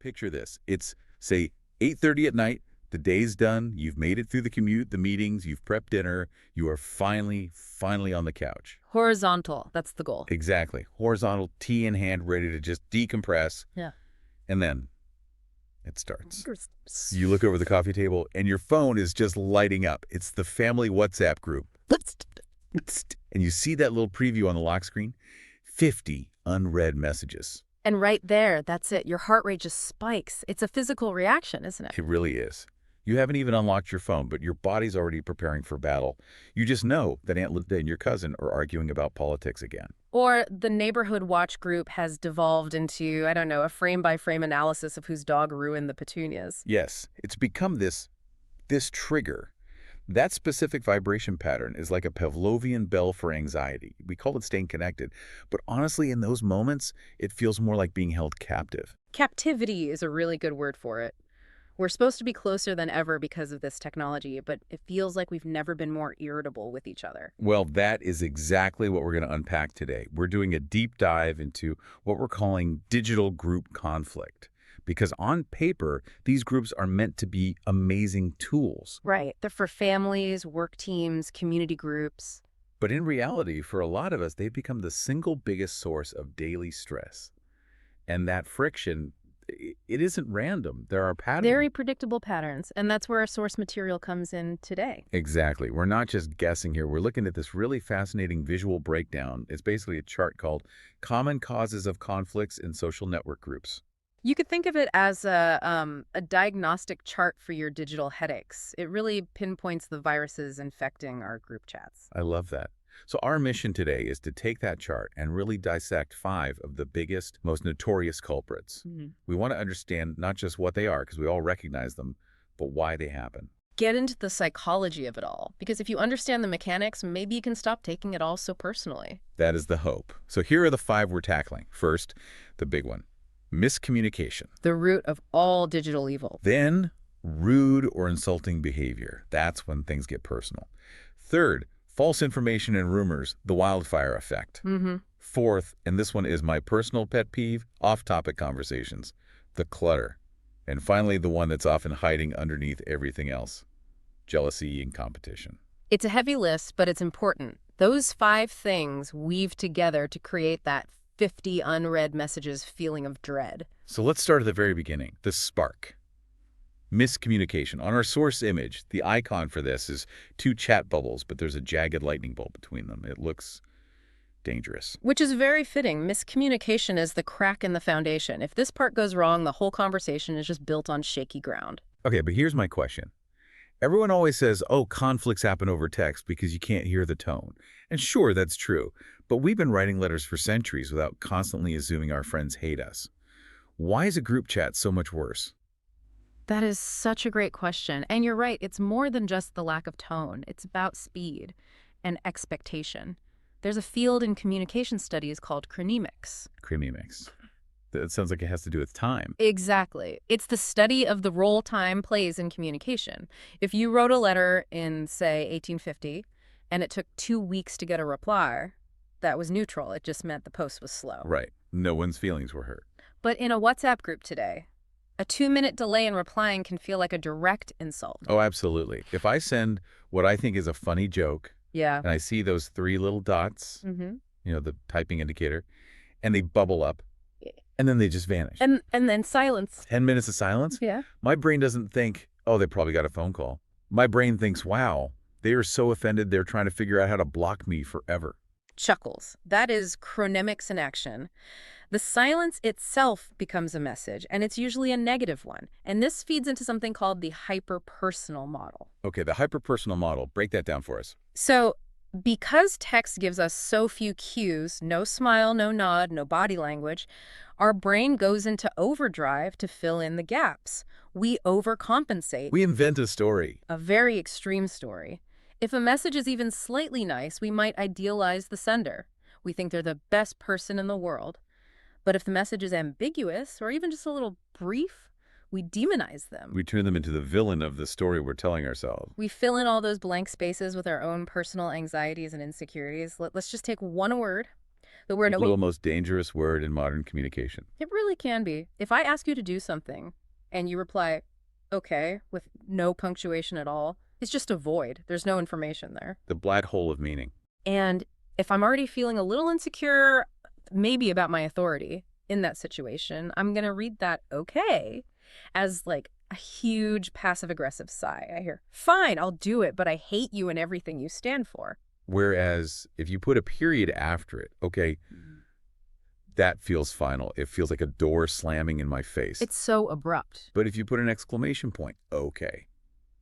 Picture this. It's, say, 8:30 at night. The day's done. You've made it through the commute, the meetings, you've prepped dinner. You are finally on the couch. Horizontal, that's the goal. Exactly. Horizontal, tea in hand, ready to just decompress. Yeah. And then it starts. You look over the coffee table, and your phone is just lighting up. It's the family WhatsApp group. And you see that little preview on the lock screen? 50 unread messages. And right there, that's it. Your heart rate just spikes. It's a physical reaction, isn't it? It really is. You haven't even unlocked your phone, but your body's already preparing for battle. You just know that Aunt Linda and your cousin are arguing about politics again. Or the neighborhood watch group has devolved into, I don't know, a frame-by-frame analysis of whose dog ruined the petunias. Yes, it's become this trigger. That specific vibration pattern is like a Pavlovian bell for anxiety. We call it staying connected. But honestly, in those moments, it feels more like being held captive. Captivity is a really good word for it. We're supposed to be closer than ever because of this technology, but it feels like we've never been more irritable with each other. Well, that is exactly what we're going to unpack today. We're doing a deep dive into what we're calling digital group conflict. Because on paper, these groups are meant to be amazing tools. Right. They're for families, work teams, community groups. But in reality, for a lot of us, they've become the single biggest source of daily stress. And that friction, it isn't random. There are patterns. Very predictable patterns. And that's where our source material comes in today. Exactly. We're not just guessing here. We're looking at this really fascinating visual breakdown. It's basically a chart called Common Causes of Conflicts in Social Network Groups. You could think of it as a diagnostic chart for your digital headaches. It really pinpoints the viruses infecting our group chats. I love that. So our mission today is to take that chart and really dissect 5 of the biggest, most notorious culprits. We want to understand not just what they are, because we all recognize them, but why they happen. Get into the psychology of it all, because if you understand the mechanics, maybe you can stop taking it all so personally. That is the hope. So here are the 5 we're tackling. First, the big one. Miscommunication. The root of all digital evil. Then, rude or insulting behavior. That's when things get personal. Third, false information and rumors, the wildfire effect. Fourth, and this one is my personal pet peeve, off-topic conversations, the clutter. And finally, the one that's often hiding underneath everything else, jealousy and competition. It's a heavy list, but it's important. Those 5 things weave together to create that 50 unread messages feeling of dread. So let's start at the very beginning, the spark. Miscommunication. On our source image, the icon for this is 2 chat bubbles, but there's a jagged lightning bolt between them. It looks dangerous. Which is very fitting. Miscommunication is the crack in the foundation. If this part goes wrong, the whole conversation is just built on shaky ground. Okay, but here's my question. Everyone always says, oh, conflicts happen over text because you can't hear the tone. And sure, that's true. But we've been writing letters for centuries without constantly assuming our friends hate us. Why is a group chat so much worse? That is such a great question. And you're right, it's more than just the lack of tone. It's about speed and expectation. There's a field in communication studies called chronemics. Chronemics. That sounds like it has to do with time. Exactly. It's the study of the role time plays in communication. If you wrote a letter in, say, 1850, and it took 2 weeks to get a reply, that was neutral. It just meant the post was slow. Right. No one's feelings were hurt. But in a WhatsApp group today, a 2-minute delay in replying can feel like a direct insult. Oh, absolutely. If I send what I think is a funny joke, Yeah. and I see those 3 little dots, the typing indicator, and they bubble up, and then they just vanish. And then silence. 10 minutes of silence? Yeah. My brain doesn't think, oh, they probably got a phone call. My brain thinks, wow, they are so offended they're trying to figure out how to block me forever. Chuckles. That is chronemics in action. The silence itself becomes a message, and it's usually a negative one. And this feeds into something called the hyper-personal model. Okay, the hyper-personal model. Break that down for us. So because text gives us so few cues, no smile, no nod, no body language, our brain goes into overdrive to fill in the gaps. We overcompensate. We invent a story. A very extreme story. If a message is even slightly nice, we might idealize the sender. We think they're the best person in the world. But if the message is ambiguous or even just a little brief, we demonize them. We turn them into the villain of the story we're telling ourselves. We fill in all those blank spaces with our own personal anxieties and insecurities. Let's just take one word, The word The okay. most dangerous word in modern communication. It really can be. If I ask you to do something and you reply, okay, with no punctuation at all, it's just a void. There's no information there. The black hole of meaning. And if I'm already feeling a little insecure, maybe about my authority in that situation, I'm going to read that okay as like a huge passive-aggressive sigh. I hear, fine, I'll do it, but I hate you and everything you stand for. Whereas if you put a period after it, okay, that feels final. It feels like a door slamming in my face. It's so abrupt. But if you put an exclamation point, okay,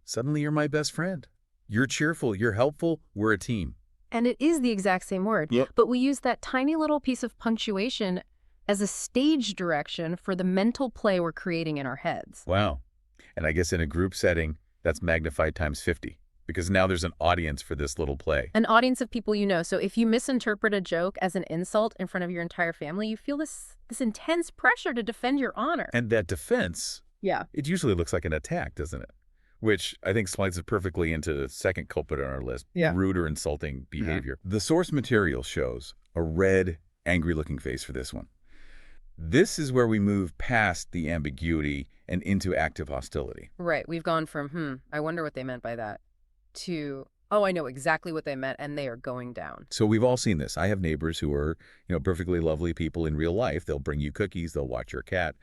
suddenly you're my best friend. You're cheerful, you're helpful, we're a team. And it is the exact same word. Yep. But we use that tiny little piece of punctuation as a stage direction for the mental play we're creating in our heads. Wow. And I guess in a group setting, that's magnified times 50. Because now there's an audience for this little play. An audience of people you know. So if you misinterpret a joke as an insult in front of your entire family, you feel this intense pressure to defend your honor. And that defense, Yeah. it usually looks like an attack, doesn't it? Which I think slides it perfectly into the second culprit on our list, Yeah. rude or insulting behavior. The source material shows a red, angry-looking face for this one. This is where we move past the ambiguity and into active hostility. Right. We've gone from, I wonder what they meant by that, to, oh, I know exactly what they meant, and they are going down. So we've all seen this. I have neighbors who are, perfectly lovely people in real life. They'll bring you cookies, they'll watch your cat,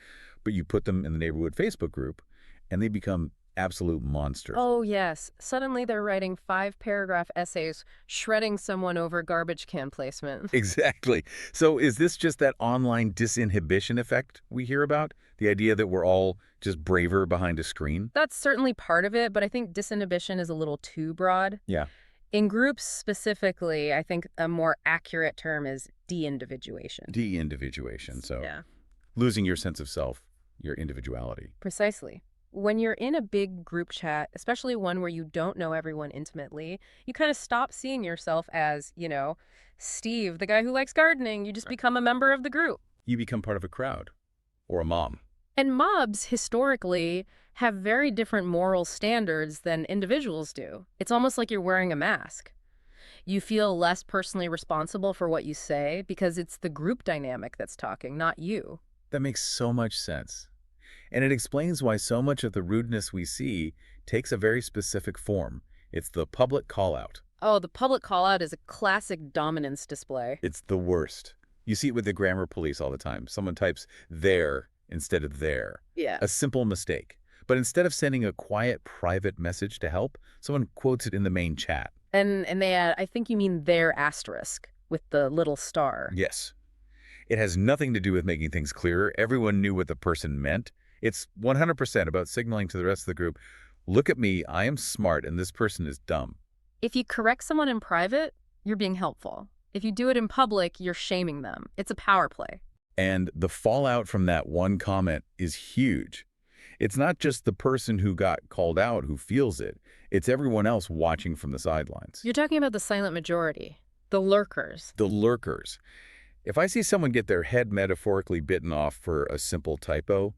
but you put them in the neighborhood Facebook group, and they become absolute monsters. Oh, yes. Suddenly they're writing 5-paragraph essays, shredding someone over garbage can placement. Exactly. So is this just that online disinhibition effect we hear about? The idea that we're all just braver behind a screen? That's certainly part of it, but I think disinhibition is a little too broad. Yeah. In groups specifically, I think a more accurate term is de-individuation. De-individuation. So Yeah, losing your sense of self, your individuality. precisely. When you're in a big group chat, especially one where you don't know everyone intimately, you kind of stop seeing yourself as, Steve, the guy who likes gardening. You just become a member of the group. You become part of a crowd or a mom. And mobs, historically, have very different moral standards than individuals do. It's almost like you're wearing a mask. You feel less personally responsible for what you say because it's the group dynamic that's talking, not you. That makes so much sense. And it explains why so much of the rudeness we see takes a very specific form. It's the public call-out. Oh, the public call-out is a classic dominance display. It's the worst. You see it with the grammar police all the time. Someone types there instead of there. Yeah. A simple mistake. But instead of sending a quiet, private message to help, someone quotes it in the main chat. And they add, I think you mean their asterisk with the little star. Yes. It has nothing to do with making things clearer. Everyone knew what the person meant. It's 100% about signaling to the rest of the group, look at me, I am smart, and this person is dumb. If you correct someone in private, you're being helpful. If you do it in public, you're shaming them. It's a power play. And the fallout from that one comment is huge. It's not just the person who got called out who feels it. It's everyone else watching from the sidelines. You're talking about the silent majority, the lurkers. The lurkers. If I see someone get their head metaphorically bitten off for a simple typo,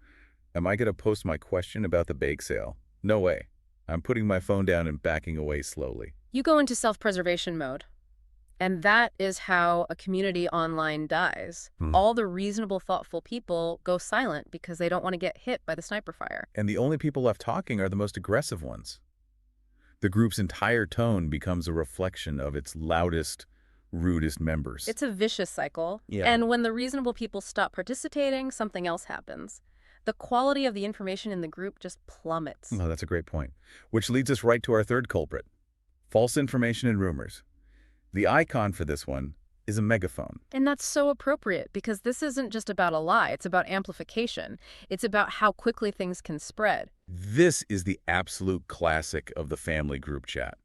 am I going to post my question about the bake sale? No way. I'm putting my phone down and backing away slowly. You go into self-preservation mode. And that is how a community online dies. All the reasonable, thoughtful people go silent because they don't want to get hit by the sniper fire. And the only people left talking are the most aggressive ones. The group's entire tone becomes a reflection of its loudest, rudest members. It's a vicious cycle. Yeah. And when the reasonable people stop participating, something else happens. The quality of the information in the group just plummets. Oh, that's a great point. Which leads us right to our third culprit, false information and rumors. The icon for this one is a megaphone. And that's so appropriate because this isn't just about a lie. It's about amplification. It's about how quickly things can spread. This is the absolute classic of the family group chat.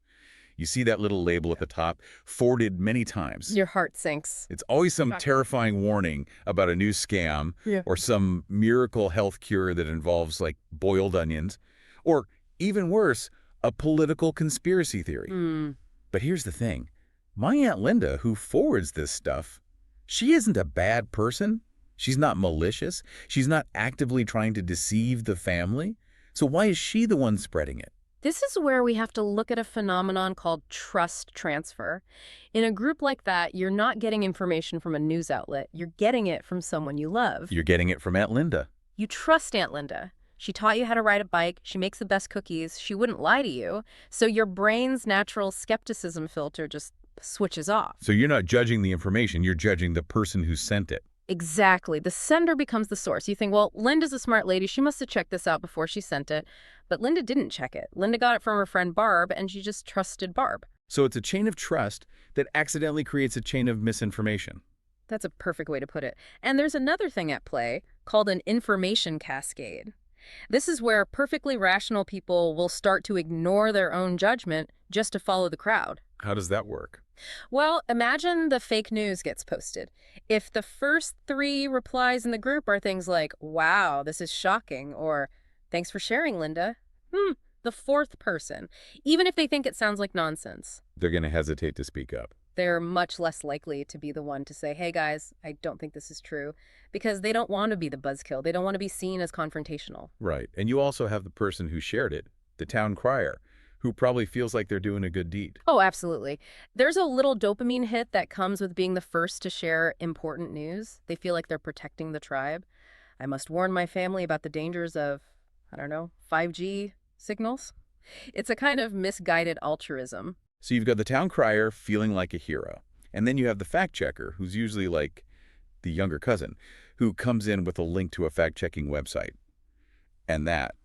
You see that little label at the top, forwarded many times. Your heart sinks. It's always some terrifying warning about a new scam or some miracle health cure that involves, like, boiled onions. Or, even worse, a political conspiracy theory. But here's the thing. My Aunt Linda, who forwards this stuff, she isn't a bad person. She's not malicious. She's not actively trying to deceive the family. So why is she the one spreading it? This is where we have to look at a phenomenon called trust transfer. In a group like that, you're not getting information from a news outlet. You're getting it from someone you love. You're getting it from Aunt Linda. You trust Aunt Linda. She taught you how to ride a bike. She makes the best cookies. She wouldn't lie to you. So your brain's natural skepticism filter just switches off. So you're not judging the information, you're judging the person who sent it. Exactly. The sender becomes the source. You think, well, Linda's a smart lady. She must have checked this out before she sent it. But Linda didn't check it. Linda got it from her friend Barb, and she just trusted Barb. So it's a chain of trust that accidentally creates a chain of misinformation. That's a perfect way to put it. And there's another thing at play called an information cascade. This is where perfectly rational people will start to ignore their own judgment just to follow the crowd. How does that work? Well, imagine the fake news gets posted. If the first 3 replies in the group are things like, wow, this is shocking, or thanks for sharing, Linda, the 4th person, even if they think it sounds like nonsense, They're going to hesitate to speak up. they're much less likely to be the one to say, hey guys, I don't think this is true, because they don't want to be the buzzkill. They don't want to be seen as confrontational. Right. And you also have the person who shared it, the town crier, who probably feels like they're doing a good deed. Oh, absolutely. There's a little dopamine hit that comes with being the first to share important news. They feel like they're protecting the tribe. I must warn my family about the dangers of, 5G signals. It's a kind of misguided altruism. So you've got the town crier feeling like a hero. And then you have the fact checker, who's usually like the younger cousin, who comes in with a link to a fact-checking website. And that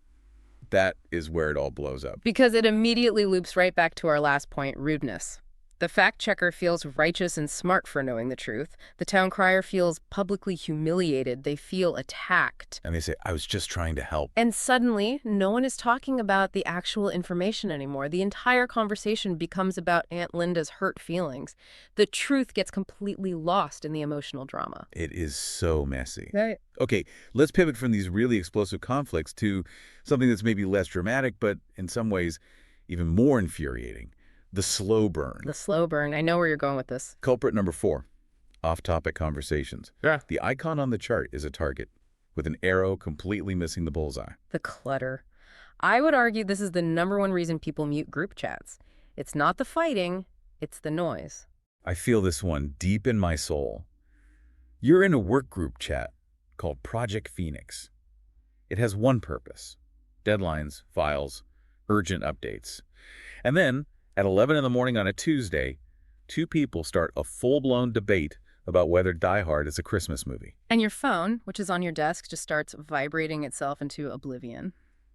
is where it all blows up. Because it immediately loops right back to our last point, rudeness. The fact checker feels righteous and smart for knowing the truth. The town crier feels publicly humiliated. They feel attacked. And they say, I was just trying to help. And suddenly, no one is talking about the actual information anymore. The entire conversation becomes about Aunt Linda's hurt feelings. The truth gets completely lost in the emotional drama. It is so messy. Right. Okay, let's pivot from these really explosive conflicts to something that's maybe less dramatic, but in some ways even more infuriating. The slow burn. The slow burn. I know where you're going with this. Culprit number 4, off-topic conversations. Yeah. The icon on the chart is a target, with an arrow completely missing the bullseye. The clutter. I would argue this is the #1 reason people mute group chats. It's not the fighting, it's the noise. I feel this one deep in my soul. You're in a work group chat called Project Phoenix. It has one purpose: deadlines, files, urgent updates. And then, at 11 in the morning on a Tuesday, 2 people start a full-blown debate about whether Die Hard is a Christmas movie. And your phone, which is on your desk, just starts vibrating itself into oblivion.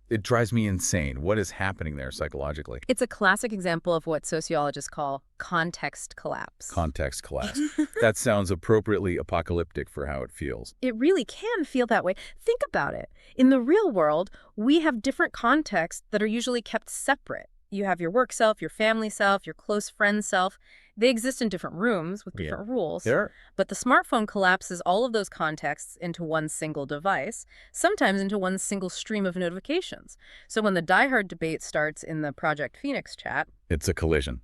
It drives me insane. What is happening there psychologically? It's a classic example of what sociologists call context collapse. Context collapse. That sounds appropriately apocalyptic for how it feels. It really can feel that way. Think about it. In the real world, we have different contexts that are usually kept separate. You have your work self, your family self, your close friend self. They exist in different rooms with different rules. There. But the smartphone collapses all of those contexts into one single device, sometimes into one single stream of notifications. So when the Die Hard debate starts in the Project Phoenix chat, It's a collision.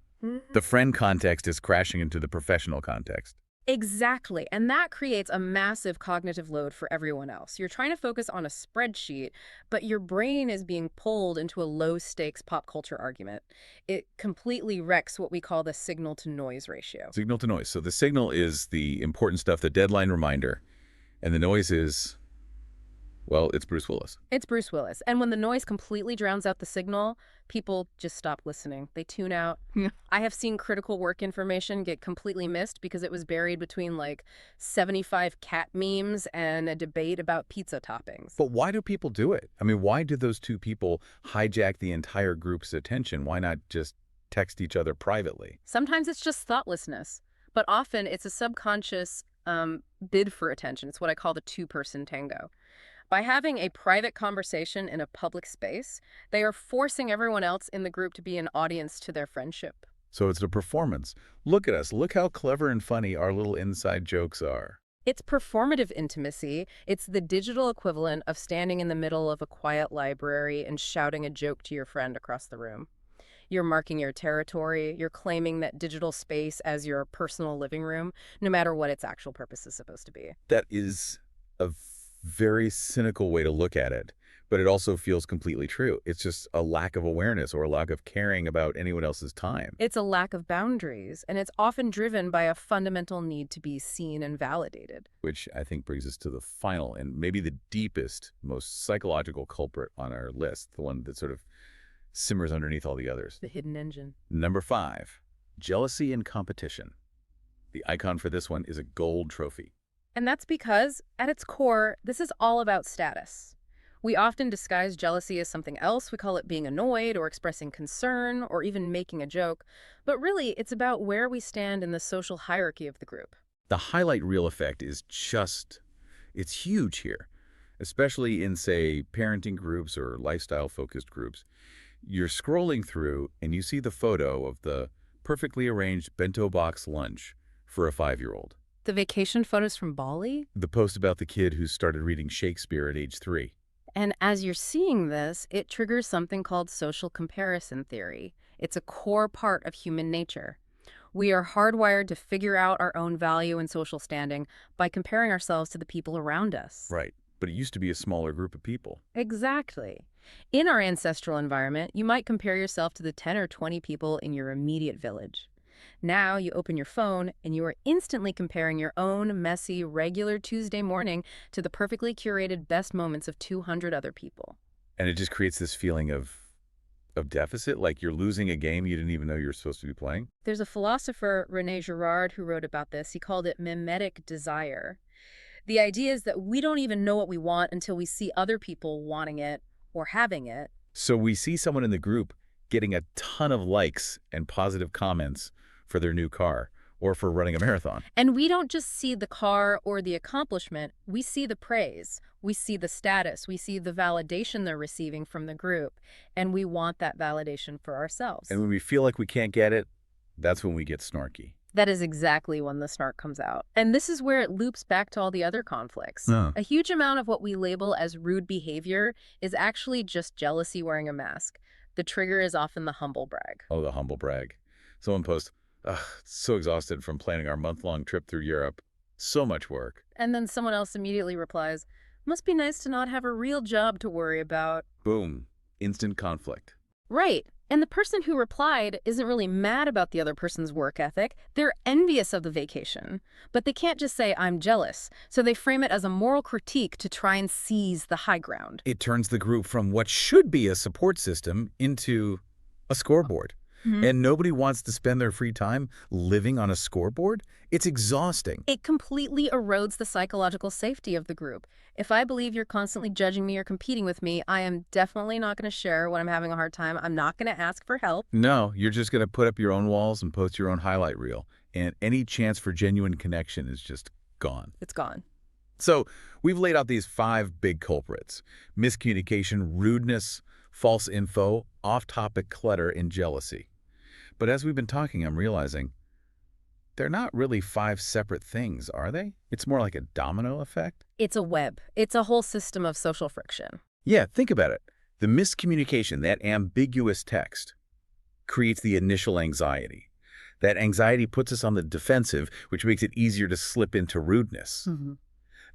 The friend context is crashing into the professional context. exactly. And that creates a massive cognitive load for everyone else. You're trying to focus on a spreadsheet, but your brain is being pulled into a low-stakes pop culture argument. It completely wrecks what we call the signal-to-noise ratio. Signal to noise. So the signal is the important stuff, the deadline reminder, and the noise is, well, it's Bruce Willis. It's Bruce Willis. And when the noise completely drowns out the signal, people just stop listening. They tune out. Yeah. I have seen critical work information get completely missed because it was buried between like 75 cat memes and a debate about pizza toppings. But why do people do it? I mean, why do those 2 people hijack the entire group's attention? Why not just text each other privately? Sometimes it's just thoughtlessness, but often it's a subconscious bid for attention. It's what I call the 2-person tango. By having a private conversation in a public space, they are forcing everyone else in the group to be an audience to their friendship. So it's a performance. Look at us. Look how clever and funny our little inside jokes are. It's performative intimacy. It's the digital equivalent of standing in the middle of a quiet library and shouting a joke to your friend across the room. You're marking your territory. You're claiming that digital space as your personal living room, no matter what its actual purpose is supposed to be. That is a very cynical way to look at it. but it also feels completely true. It's just a lack of awareness or a lack of caring about anyone else's time. It's a lack of boundaries, and it's often driven by a fundamental need to be seen and validated. Which I think brings us to the final and maybe the deepest, most psychological culprit on our list, the one that sort of simmers underneath all the others. The hidden engine. Number 5, jealousy and competition. The icon for this one is a gold trophy. And that's because, at its core, this is all about status. We often disguise jealousy as something else. We call it being annoyed or expressing concern or even making a joke. But really, it's about where we stand in the social hierarchy of the group. The highlight reel effect is it's huge here, especially in, say, parenting groups or lifestyle-focused groups. You're scrolling through and you see the photo of the perfectly arranged bento box lunch for a 5-year-old. The vacation photos from Bali? The post about the kid who started reading Shakespeare at age 3. And as you're seeing this, it triggers something called social comparison theory. It's a core part of human nature. We are hardwired to figure out our own value and social standing by comparing ourselves to the people around us. Right. But it used to be a smaller group of people. Exactly. In our ancestral environment, you might compare yourself to the 10 or 20 people in your immediate village. Now you open your phone and you are instantly comparing your own messy, regular Tuesday morning to the perfectly curated best moments of 200 other people. And it just creates this feeling of deficit, like you're losing a game you didn't even know you were supposed to be playing. There's a philosopher, René Girard, who wrote about this. He called it mimetic desire. The idea is that we don't even know what we want until we see other people wanting it or having it. So we see someone in the group getting a ton of likes and positive comments for their new car or for running a marathon. And we don't just see the car or the accomplishment, we see the praise, we see the status, we see the validation they're receiving from the group, and we want that validation for ourselves. And when we feel like we can't get it, that's when we get snarky. That is exactly when the snark comes out. And this is where it loops back to all the other conflicts. Oh. A huge amount of what we label as rude behavior is actually just jealousy wearing a mask. The trigger is often the humble brag. Oh, the humble brag. Someone posts, "Ugh, so exhausted from planning our month-long trip through Europe. So much work." And then someone else immediately replies, "Must be nice to not have a real job to worry about." Boom. Instant conflict. Right. And the person who replied isn't really mad about the other person's work ethic. They're envious of the vacation. But they can't just say, "I'm jealous." So they frame it as a moral critique to try and seize the high ground. It turns the group from what should be a support system into a scoreboard. And nobody wants to spend their free time living on a scoreboard. It's exhausting. It completely erodes the psychological safety of the group. If I believe you're constantly judging me or competing with me, I am definitely not going to share when I'm having a hard time. I'm not going to ask for help. No, you're just going to put up your own walls and post your own highlight reel. And any chance for genuine connection is just gone. It's gone. So we've laid out these 5 big culprits: miscommunication, rudeness, false info, off-topic clutter, and jealousy. But as we've been talking, I'm realizing they're not really 5 separate things, are they? It's more like a domino effect. It's a web. It's a whole system of social friction. Yeah, think about it. The miscommunication, that ambiguous text, creates the initial anxiety. That anxiety puts us on the defensive, which makes it easier to slip into rudeness.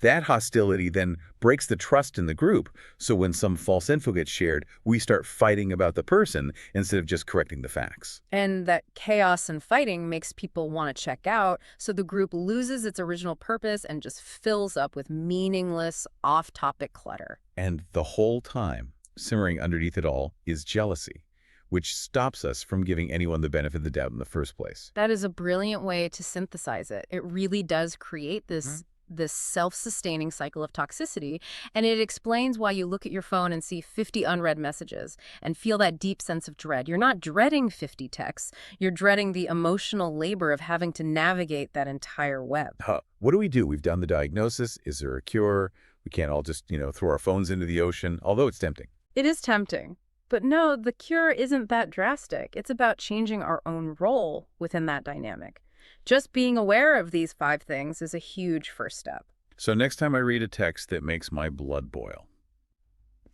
That hostility then breaks the trust in the group, so when some false info gets shared, we start fighting about the person instead of just correcting the facts. And that chaos and fighting makes people want to check out, so the group loses its original purpose and just fills up with meaningless, off-topic clutter. And the whole time, simmering underneath it all, is jealousy, which stops us from giving anyone the benefit of the doubt in the first place. That is a brilliant way to synthesize it. It really does create this self-sustaining cycle of toxicity, and it explains why you look at your phone and see 50 unread messages and feel that deep sense of dread. You're not dreading 50 texts, you're dreading the emotional labor of having to navigate that entire web. What do we do? We've done the diagnosis. Is there a cure? We can't all just, throw our phones into the ocean, although it's tempting. It is tempting. But no, the cure isn't that drastic. It's about changing our own role within that dynamic. Just being aware of these 5 things is a huge first step. So next time I read a text that makes my blood boil,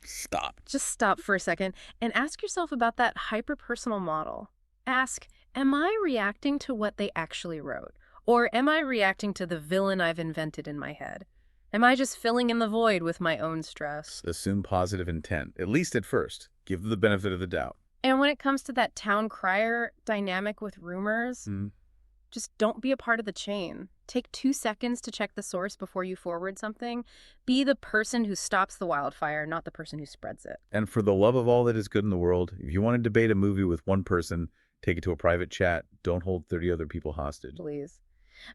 stop. Just stop for a second and ask yourself about that hyper-personal model. Ask, am I reacting to what they actually wrote? Or am I reacting to the villain I've invented in my head? Am I just filling in the void with my own stress? Assume positive intent, at least at first. Give them the benefit of the doubt. And when it comes to that town crier dynamic with rumors, just don't be a part of the chain. Take 2 seconds to check the source before you forward something. Be the person who stops the wildfire, not the person who spreads it. And for the love of all that is good in the world, if you want to debate a movie with one person, take it to a private chat. Don't hold 30 other people hostage. Please.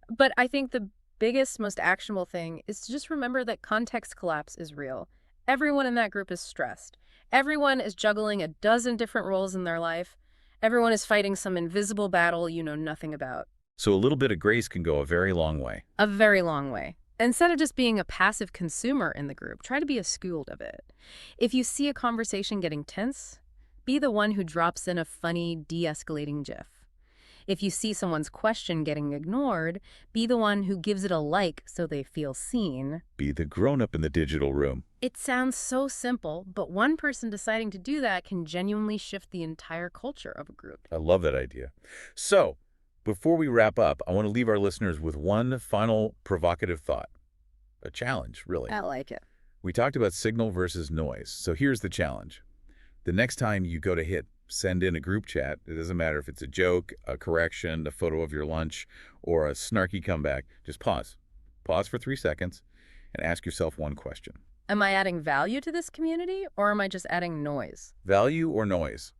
But I think the biggest, most actionable thing is to just remember that context collapse is real. Everyone in that group is stressed. Everyone is juggling a dozen different roles in their life. Everyone is fighting some invisible battle you know nothing about. So a little bit of grace can go a very long way. A very long way. Instead of just being a passive consumer in the group, try to be a steward of it. If you see a conversation getting tense, be the one who drops in a funny, de-escalating gif. If you see someone's question getting ignored, be the one who gives it a like so they feel seen. Be the grown-up in the digital room. It sounds so simple, but one person deciding to do that can genuinely shift the entire culture of a group. I love that idea. So, before we wrap up, I want to leave our listeners with one final provocative thought. A challenge, really. I like it. We talked about signal versus noise, so here's the challenge. The next time you go to hit send in a group chat, it doesn't matter if it's a joke, a correction, a photo of your lunch, or a snarky comeback, just pause. Pause for 3 seconds and ask yourself one question. Am I adding value to this community, or am I just adding noise? Value or noise?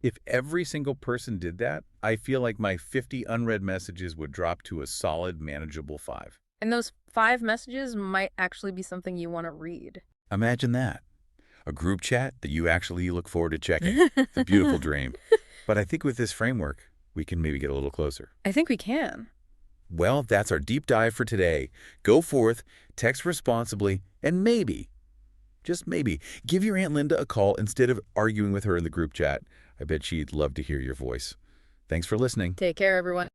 If every single person did that, I feel like my 50 unread messages would drop to a solid, manageable 5. And those 5 messages might actually be something you want to read. Imagine that. A group chat that you actually look forward to checking. It's a beautiful dream. But I think with this framework, we can maybe get a little closer. I think we can. Well, that's our deep dive for today. Go forth, text responsibly, and maybe, just maybe, give your Aunt Linda a call instead of arguing with her in the group chat. I bet she'd love to hear your voice. Thanks for listening. Take care, everyone.